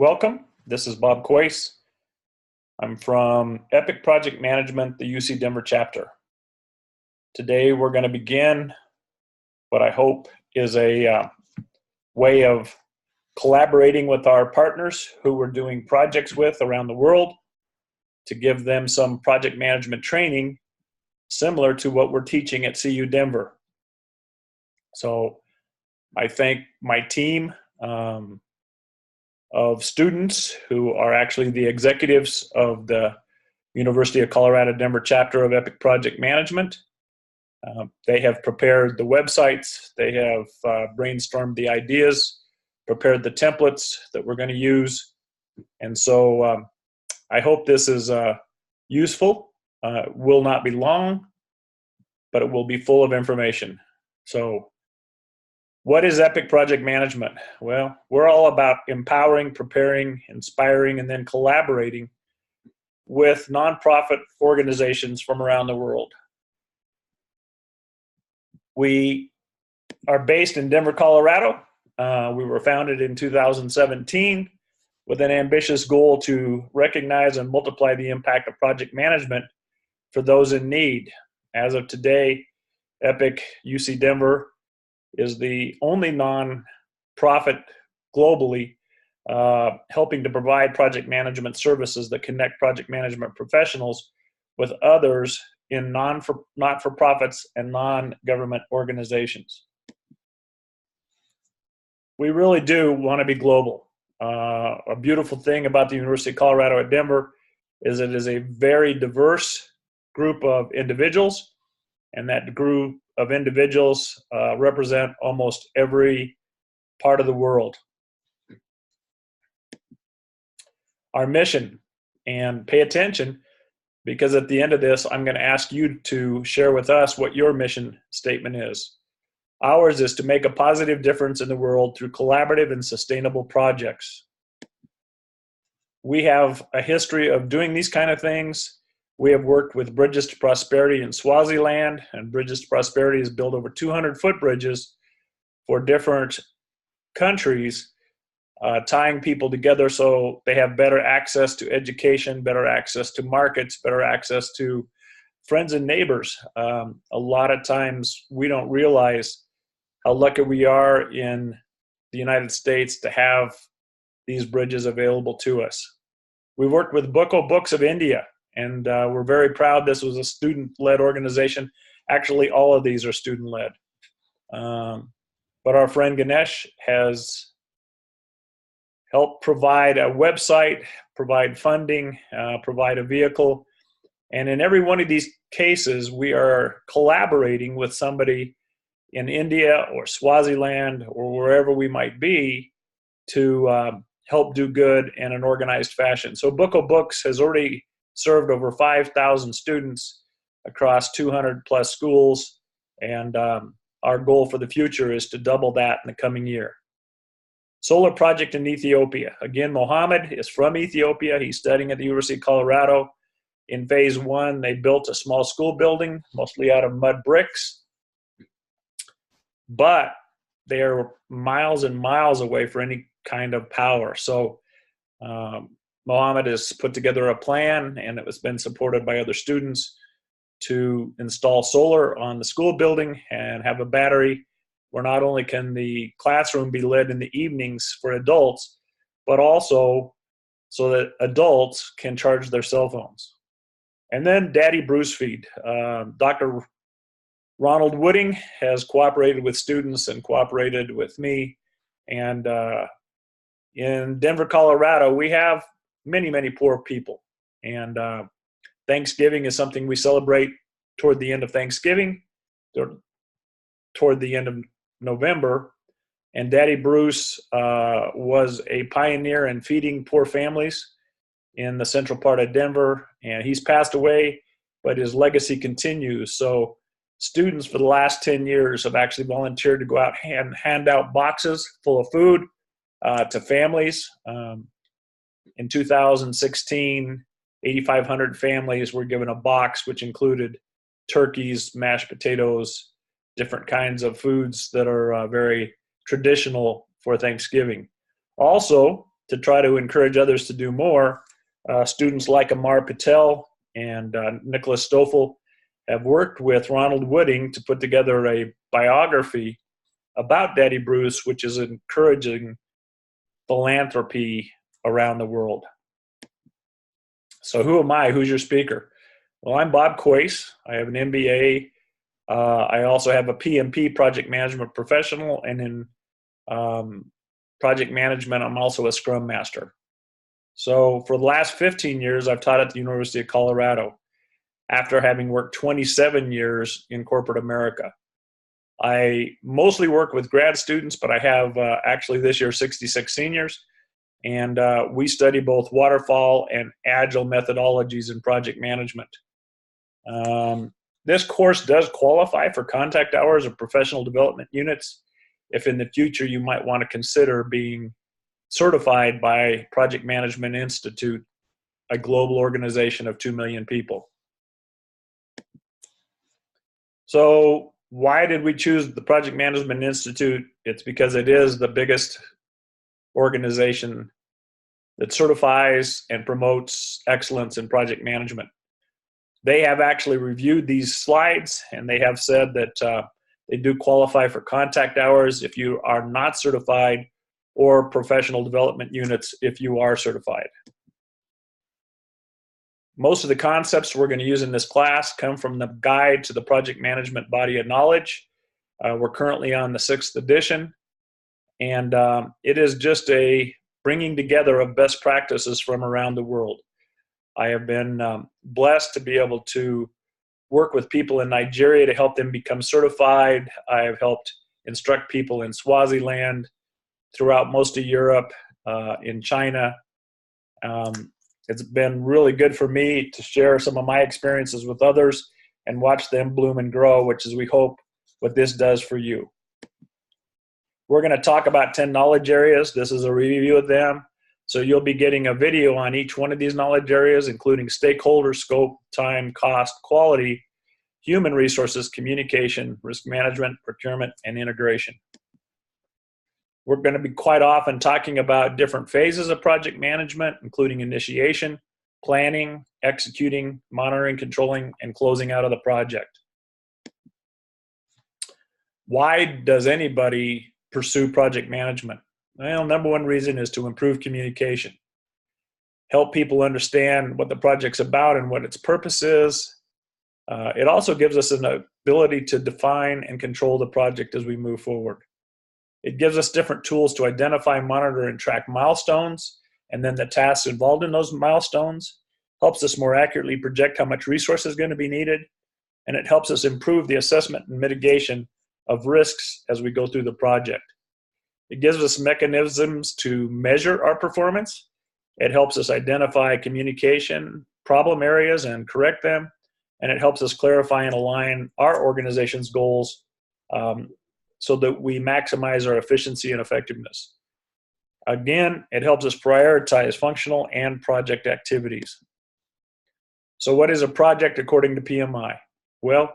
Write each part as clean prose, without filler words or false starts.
Welcome. This is Bob Coyce. I'm from Epic Project Management, the UC Denver chapter. Today we're going to begin what I hope is a way of collaborating with our partners who we're doing projects with around the world to give them some project management training similar to what we're teaching at CU Denver. So I thank my team of students who are actually the executives of the University of Colorado Denver chapter of Epic Project Management. They have prepared the websites, they have brainstormed the ideas, prepared the templates that we're going to use. And so I hope this is useful. It will not be long, but it will be full of information. So what is Epic Project Management? Well, we're all about empowering, preparing, inspiring, and then collaborating with nonprofit organizations from around the world. We are based in Denver, Colorado. We were founded in 2017 with an ambitious goal to recognize and multiply the impact of project management for those in need. As of today, Epic UC Denver is the only non-profit globally helping to provide project management services that connect project management professionals with others in not-for-profits and non-government organizations. We really do want to be global. A beautiful thing about the University of Colorado at Denver is it is a very diverse group of individuals, and that group of individuals represent almost every part of the world. Our mission, and pay attention, because at the end of this, I'm going to ask you to share with us what your mission statement is. Ours is to make a positive difference in the world through collaborative and sustainable projects. We have a history of doing these kind of things. We have worked with Bridges to Prosperity in Swaziland, and Bridges to Prosperity has built over 200 footbridges for different countries, tying people together so they have better access to education, better access to markets, better access to friends and neighbors. A lot of times we don't realize how lucky we are in the United States to have these bridges available to us. We've worked with Books of India, and we're very proud this was a student-led organization. Actually, all of these are student-led. But our friend Ganesh has helped provide a website, provide funding, provide a vehicle. And in every one of these cases, we are collaborating with somebody in India or Swaziland or wherever we might be to help do good in an organized fashion. So Books has already served over 5,000 students across 200 plus schools, and our goal for the future is to double that in the coming year. Solar project in Ethiopia. Again, Mohammed is from Ethiopia. He's studying at the University of Colorado. In phase one, they built a small school building, mostly out of mud bricks, but they are miles and miles away for any kind of power. So Mohammed has put together a plan, and it has been supported by other students to install solar on the school building and have a battery where not only can the classroom be lit in the evenings for adults, but also so that adults can charge their cell phones. And then Daddy Bruce Feed. Dr. Ronald Wooding has cooperated with students and cooperated with me. And in Denver, Colorado, we have many, many poor people. And Thanksgiving is something we celebrate toward the end of Thanksgiving, toward the end of November. And Daddy Bruce was a pioneer in feeding poor families in the central part of Denver. And he's passed away, but his legacy continues. So students for the last 10 years have actually volunteered to go out and hand out boxes full of food to families. In 2016, 8,500 families were given a box which included turkeys, mashed potatoes, different kinds of foods that are very traditional for Thanksgiving. Also, to try to encourage others to do more, students like Amar Patel and Nicholas Stoffel have worked with Ronald Wooding to put together a biography about Daddy Bruce, which is encouraging philanthropy around the world. So who am I? Who's your speaker? Well, I'm Bob Quace. I have an MBA. I also have a PMP, project management professional, and in project management, I'm also a Scrum Master. So for the last 15 years, I've taught at the University of Colorado after having worked 27 years in corporate America. I mostly work with grad students, but I have actually this year 66 seniors, and we study both waterfall and agile methodologies in project management. This course does qualify for contact hours or professional development units if in the future you might want to consider being certified by Project Management Institute, a global organization of 2 million people. So why did we choose the Project Management Institute? It's because it is the biggest organization that certifies and promotes excellence in project management. They have actually reviewed these slides, and they have said that they do qualify for contact hours if you are not certified, or professional development units if you are certified. Most of the concepts we're going to use in this class come from the Guide to the Project Management Body of Knowledge. We're currently on the 6th edition, and it is just a bringing together of best practices from around the world. I have been blessed to be able to work with people in Nigeria to help them become certified. I have helped instruct people in Swaziland, throughout most of Europe, in China. It's been really good for me to share some of my experiences with others and watch them bloom and grow, which is, we hope, what this does for you. We're going to talk about 10 knowledge areas. This is a review of them. So you'll be getting a video on each one of these knowledge areas, including stakeholder, scope, time, cost, quality, human resources, communication, risk management, procurement, and integration. We're going to be quite often talking about different phases of project management, including initiation, planning, executing, monitoring, controlling, and closing out of the project. Why does anybody pursue project management? Well, number one reason is to improve communication, help people understand what the project's about and what its purpose is. It also gives us an ability to define and control the project as we move forward. It gives us different tools to identify, monitor, and track milestones, and then the tasks involved in those milestones. Helps us more accurately project how much resource is going to be needed, and it helps us improve the assessment and mitigation of risks as we go through the project. It gives us mechanisms to measure our performance. It helps us identify communication problem areas and correct them, and it helps us clarify and align our organization's goals so that we maximize our efficiency and effectiveness. Again, it helps us prioritize functional and project activities. So what is a project according to PMI? Well,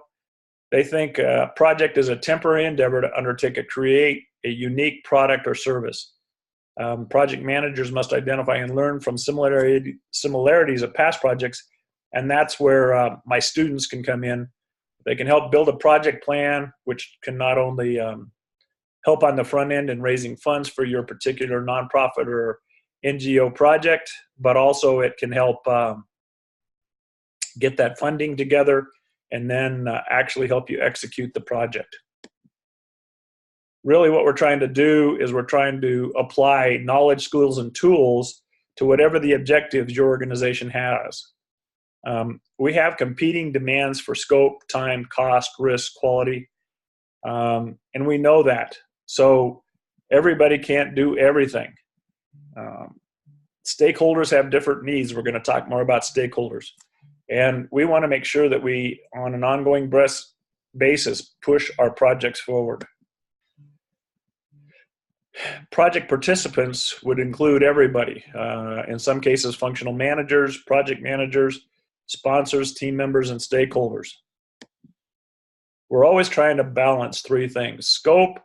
they think a project is a temporary endeavor to undertake or create a unique product or service. Project managers must identify and learn from similarities of past projects, and that's where my students can come in. They can help build a project plan, which can not only help on the front end in raising funds for your particular nonprofit or NGO project, but also it can help get that funding together and then actually help you execute the project. Really what we're trying to do is we're trying to apply knowledge, skills, and tools to whatever the objectives your organization has. We have competing demands for scope, time, cost, risk, quality, and we know that. So everybody can't do everything. Stakeholders have different needs. We're going to talk more about stakeholders. And we want to make sure that we, on an ongoing basis, push our projects forward. Project participants would include everybody. In some cases, functional managers, project managers, sponsors, team members, and stakeholders. We're always trying to balance three things: scope,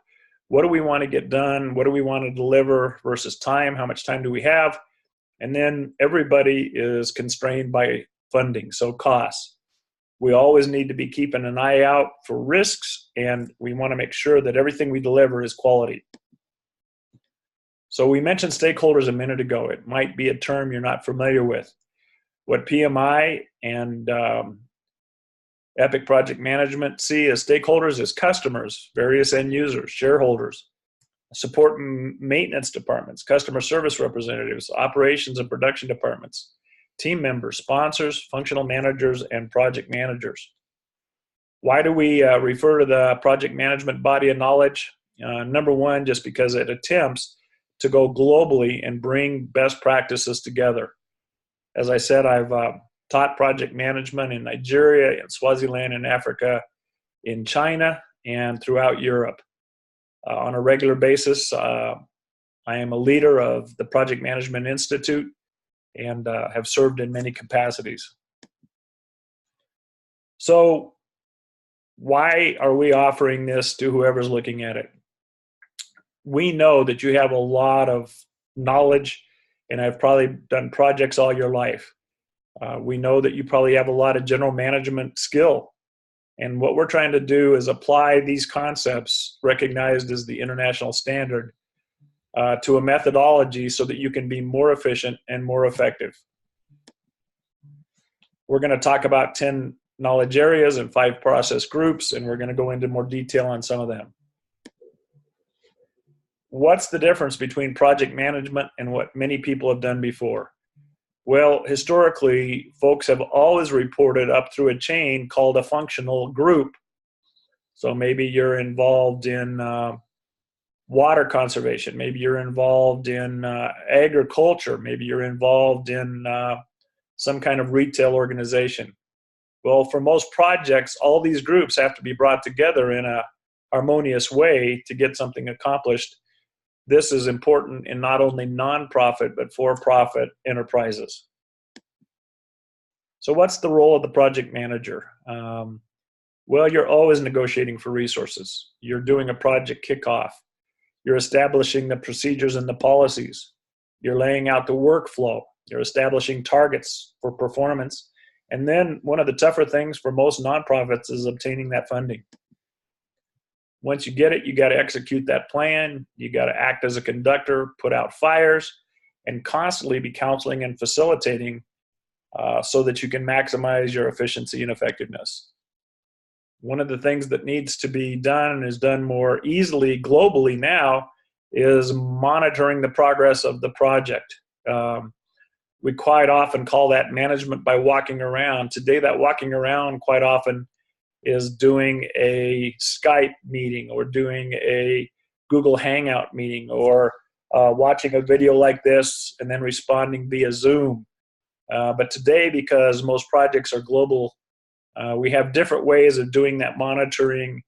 What do we want to get done? What do we want to deliver versus time? How much time do we have? And then everybody is constrained by funding, so costs. We always need to be keeping an eye out for risks, and we want to make sure that everything we deliver is quality. So we mentioned stakeholders a minute ago. It might be a term you're not familiar with. What PMI and Epic Project Management see as stakeholders is customers, various end users, shareholders, support and maintenance departments, customer service representatives, operations and production departments, team members, sponsors, functional managers, and project managers. Why do we refer to the project management body of knowledge? Number one, just because it attempts to go globally and bring best practices together. As I said, I've taught project management in Nigeria, in Swaziland, in Africa, in China, and throughout Europe. On a regular basis, I am a leader of the Project Management Institute and have served in many capacities. So why are we offering this to whoever's looking at it? We know that you have a lot of knowledge, and I've probably done projects all your life. We know that you probably have a lot of general management skill. And what we're trying to do is apply these concepts recognized as the international standard to a methodology so that you can be more efficient and more effective. We're going to talk about 10 knowledge areas and 5 process groups, and we're going to go into more detail on some of them. What's the difference between project management and what many people have done before? Well, historically, folks have always reported up through a chain called a functional group. So maybe you're involved in water conservation. Maybe you're involved in agriculture. Maybe you're involved in some kind of retail organization. Well, for most projects, all these groups have to be brought together in a harmonious way to get something accomplished. This is important in not only nonprofit, but for-profit enterprises. So what's the role of the project manager? Well, you're always negotiating for resources. You're doing a project kickoff. You're establishing the procedures and the policies. You're laying out the workflow. You're establishing targets for performance. And then one of the tougher things for most nonprofits is obtaining that funding. Once you get it, you got to execute that plan. You got to act as a conductor, put out fires, and constantly be counseling and facilitating so that you can maximize your efficiency and effectiveness. One of the things that needs to be done and is done more easily globally now is monitoring the progress of the project. We quite often call that management by walking around. Today, that walking around quite often is doing a Skype meeting or doing a Google Hangout meeting or watching a video like this and then responding via Zoom. But today, because most projects are global, we have different ways of doing that monitoring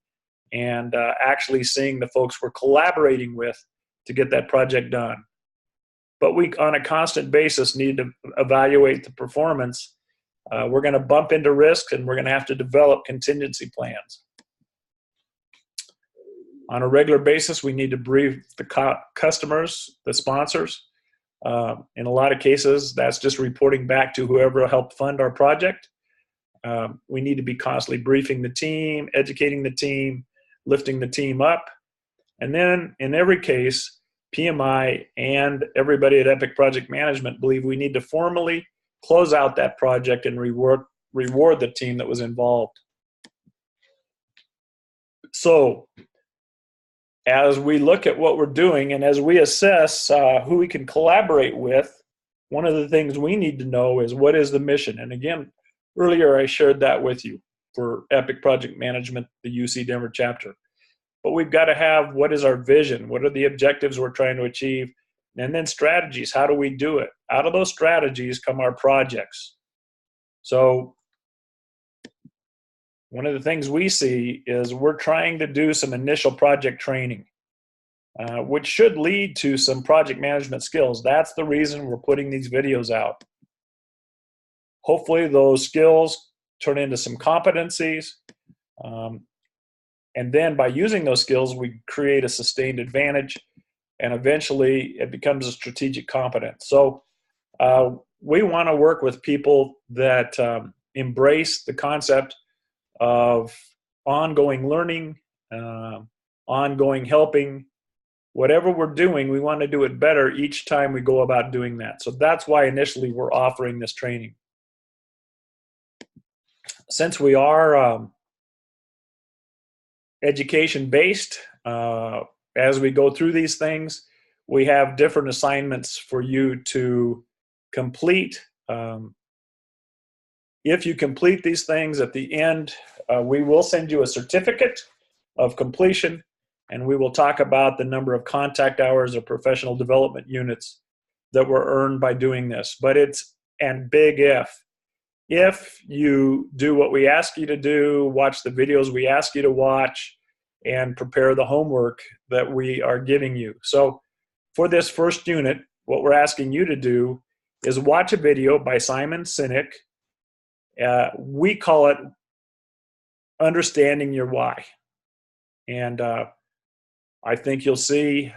and actually seeing the folks we're collaborating with to get that project done. But we, on a constant basis, need to evaluate the performance. We're going to bump into risks, and we're going to have to develop contingency plans. On a regular basis, we need to brief the customers, the sponsors. In a lot of cases, that's just reporting back to whoever helped fund our project. We need to be constantly briefing the team, educating the team, lifting the team up. And then in every case, PMI and everybody at Epic Project Management believe we need to formally close out that project and reward the team that was involved. So as we look at what we're doing and as we assess who we can collaborate with, one of the things we need to know is what is the mission. And again, earlier I shared that with you for Epic Project Management, the UC Denver chapter. But we've got to have, what is our vision? What are the objectives we're trying to achieve? And then strategies, how do we do it? Out of those strategies come our projects. So one of the things we see is we're trying to do some initial project training, which should lead to some project management skills. That's the reason we're putting these videos out. Hopefully those skills turn into some competencies. And then by using those skills, we create a sustained advantage, and eventually it becomes a strategic competence. So we want to work with people that embrace the concept of ongoing learning, ongoing helping. Whatever we're doing, we want to do it better each time we go about doing that. So that's why initially we're offering this training. Since we are education-based, as we go through these things, we have different assignments for you to complete. If you complete these things at the end, we will send you a certificate of completion, and we will talk about the number of contact hours or professional development units that were earned by doing this. But it's and big if you do what we ask you to do, watch the videos we ask you to watch, and prepare the homework that we are giving you. So for this first unit, what we're asking you to do is watch a video by Simon Sinek. We call it Understanding Your Why. And I think you'll see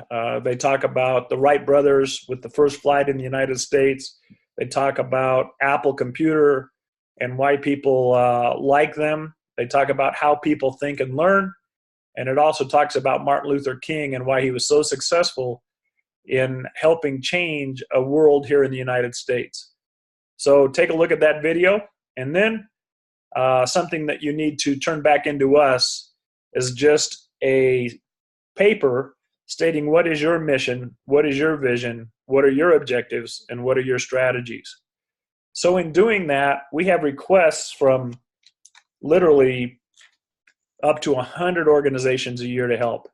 they talk about the Wright brothers with the first flight in the United States. They talk about Apple Computer and why people like them. They talk about how people think and learn. And it also talks about Martin Luther King and why he was so successful in helping change a world here in the United States. So take a look at that video. And then something that you need to turn back into us is just a paper stating what is your mission, what is your vision, what are your objectives, and what are your strategies. So in doing that, we have requests from literally up to 100 organizations a year to help.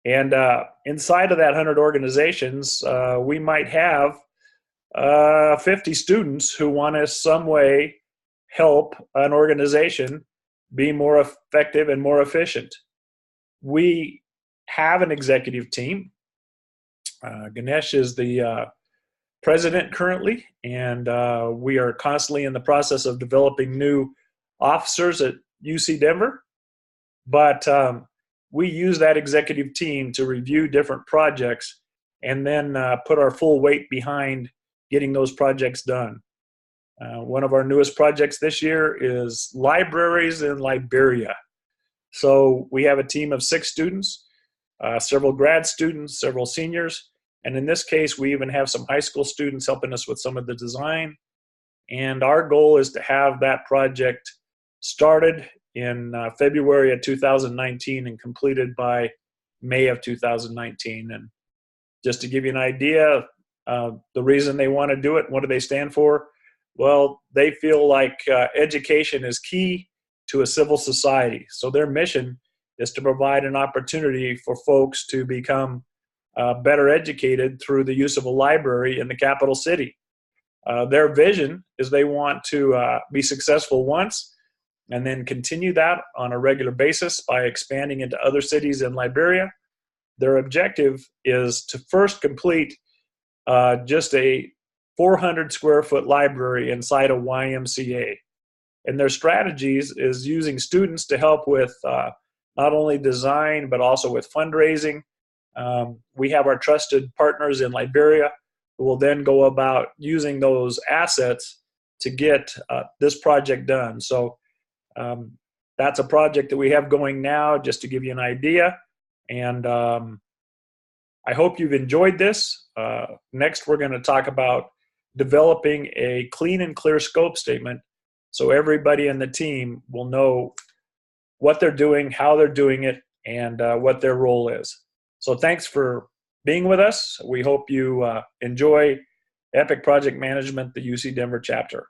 And inside of that 100 organizations, we might have 50 students who want to some way help an organization be more effective and more efficient. We have an executive team. Ganesh is the president currently, and we are constantly in the process of developing new officers at UC Denver. But we use that executive team to review different projects and then put our full weight behind getting those projects done. One of our newest projects this year is libraries in Liberia. So we have a team of 6 students, several grad students, several seniors, and in this case, we even have some high school students helping us with some of the design. And our goal is to have that project started in February of 2019 and completed by May of 2019. And just to give you an idea, the reason they want to do it, what do they stand for? Well, they feel like education is key to a civil society. So their mission is to provide an opportunity for folks to become better educated through the use of a library in the capital city. Their vision is they want to be successful once and then continue that on a regular basis by expanding into other cities in Liberia. Their objective is to first complete just a 400 square foot library inside a YMCA. And their strategies is using students to help with not only design, but also with fundraising. We have our trusted partners in Liberia who will then go about using those assets to get this project done. So that's a project that we have going now, just to give you an idea. And I hope you've enjoyed this. Next, we're going to talk about developing a clean and clear scope statement so everybody in the team will know what they're doing, how they're doing it, and what their role is. So thanks for being with us. We hope you enjoy Epic Project Management, the UC Denver chapter.